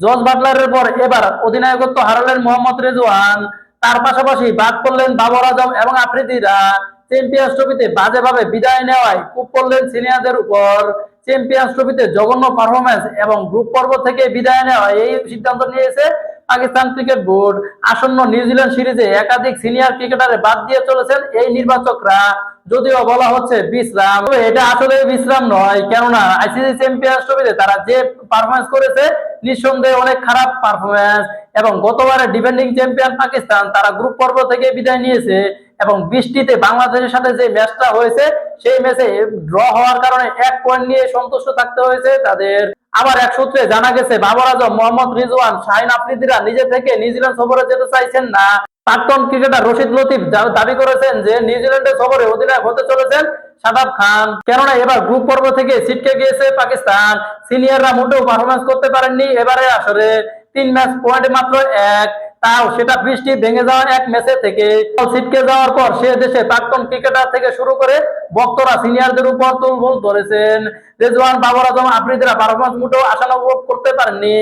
Jos বাটলারের পর এবার অধিনায়কত্ব হারালেন মোহাম্মদ রেজওয়ান। তার পাশাপাশি বাদ পড়লেন বাবর আজম এবং আফ্রিদিরা। চ্যাম্পিয়ন্স ট্রফিতে বাজেভাবে বিদায় নেওয়ায় খুব পড়লেন সিনিয়রদের উপর। চ্যাম্পিয়ন্স ট্রফিতে জঘন্য পারফরমেন্স এবং গ্রুপ পর্ব থেকে বিদায় নেওয়া এই সিদ্ধান্ত নিয়েছে পাকিস্তান ক্রিকেট বোর্ড। আসন্ন নিউজিল্যান্ড সিরিজে একাধিক সিনিয়র ক্রিকেটারে বাদ দিয়ে চলেছেন এই নির্বাচকরা। যদিও বলা হচ্ছে বিশ্রাম, তবে এটা আসলে বিশ্রাম নয়, কেননা আইসিসি চ্যাম্পিয়ন্স ট্রফিতে তারা যে পারফরমেন্স করেছে নিঃসন্দেহে অনেক খারাপ পারফরমেন্স। এবং গতবারের ডিফেন্ডিং চ্যাম্পিয়ন পাকিস্তান তারা গ্রুপ পর্ব থেকে বিদায় নিয়েছে এবং বৃষ্টিতে বাংলাদেশের সাথে যে ম্যাচটা হয়েছে সেই ম্যাচে ড্র হওয়ার কারণে 1 পয়েন্ট নিয়ে সন্তুষ্ট থাকতে হয়েছে তাদের। আবার এক সূত্রে জানা গেছে বাবর আজম, মোহাম্মদ রিজওয়ান, শাহিন আফ্রিদিরা নিজে থেকে নিউজিল্যান্ড সফরে যেতে চাইছেন না। প্রাক্তন ক্রিকেটার রশিদ লতিফ দাবি করেছেন যে নিউজিল্যান্ডের সফরে অধিনায়ক হতে চলেছেন শাদাব খান, কেননা এবার গ্রুপ পর্ব থেকে ছিটকে গিয়েছে পাকিস্তান। সিনিয়ররা মোটেও পারফরমেন্স করতে পারেননি এবারে আসরে। 3 ম্যাচ পয়েন্ট মাত্র 1, তাও সেটা বৃষ্টি ভেঙে যাওয়া এক ম্যাচে থেকে। ছিটকে যাওয়ার পর সে দেশে প্রাক্তন ক্রিকেটার থেকে শুরু করে ভক্তরা সিনিয়রদের উপর তুলবুল ধরেছেন। রেজওয়ান, বাবর আজম, আফ্রিদিরা পারফরমেন্স মোটেও আশানুরূপ করতে পারেননি।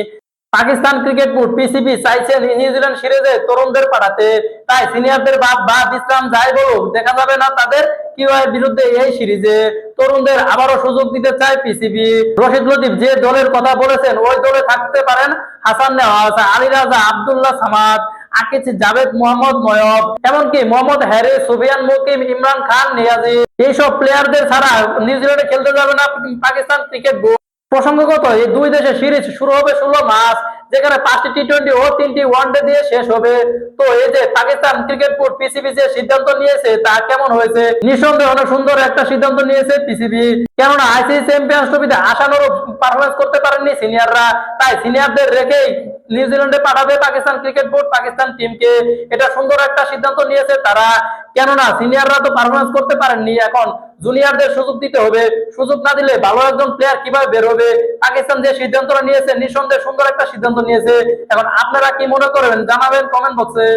পাকিস্তান ক্রিকেট বোর্ড পিসিবি চাইছে নিউজিল্যান্ড সিরিজে তরুণদের পাঠাতে, তাই সিনিয়রদের বা বিশ্রাম যাই বলুক দেখা যাবে না তাদের কিউআই বিরুদ্ধে এই সিরিজে। তরুণদের আবারও সুযোগ দিতে চায় পিসিবি। রশিদ লতিফ যে দলের কথা বলেছেন ওই দলে থাকতে পারেন হাসান নেওয়াজ, আলী রাজা, আব্দুল্লাহ সামাদ, আকিজ, জাভেদ, মোহাম্মদ নয়ব, এমনকি মোহাম্মদ হ্যারিস, সুফিয়ান মুকিম, ইমরান খান, নিয়াজি, এইসব প্লেয়ারদের ছাড়া নিউজিল্যান্ডে খেলতে যাবে না পাকিস্তান ক্রিকেট বোর্ড। প্রসঙ্গগত এই দুই দেশের সিরিজ শুরু হবে 16 মার্চ, যেখানে 5টি টি-20 ও 3টি ওয়ানডে দিয়ে শেষ হবে। তো এই যে পাকিস্তান ক্রিকেট বোর্ড পিসিবি যে সিদ্ধান্ত নিয়েছে তা কেমন হয়েছে? নিঃসন্দেহে অনেক সুন্দর একটা সিদ্ধান্ত নিয়েছে পিসিবি, কেননা আইসিসি চ্যাম্পিয়ন্স ট্রফিতে আশানুরূপ পারফরমেন্স করতে পারেননি সিনিয়ররা, তাই সিনিয়রদের রেখেই নিউজিল্যান্ডে পাঠাবে পাকিস্তান ক্রিকেট বোর্ড পাকিস্তান টিমকে। এটা সুন্দর একটা সিদ্ধান্ত নিয়েছে তারা, কেননা সিনিয়ররা তো পারফরমেন্স করতে পারেননি, এখন জুনিয়রদের সুযোগ দিতে হবে। সুযোগ না দিলে ভালো একজন প্লেয়ার কিভাবে বের হবে? পাকিস্তান যে সিদ্ধান্তটা নিয়েছে নিঃসন্দেহে সুন্দর একটা সিদ্ধান্ত নিয়েছে। এখন আপনারা কি মনে করেন জানাবেন কমেন্ট বক্সে।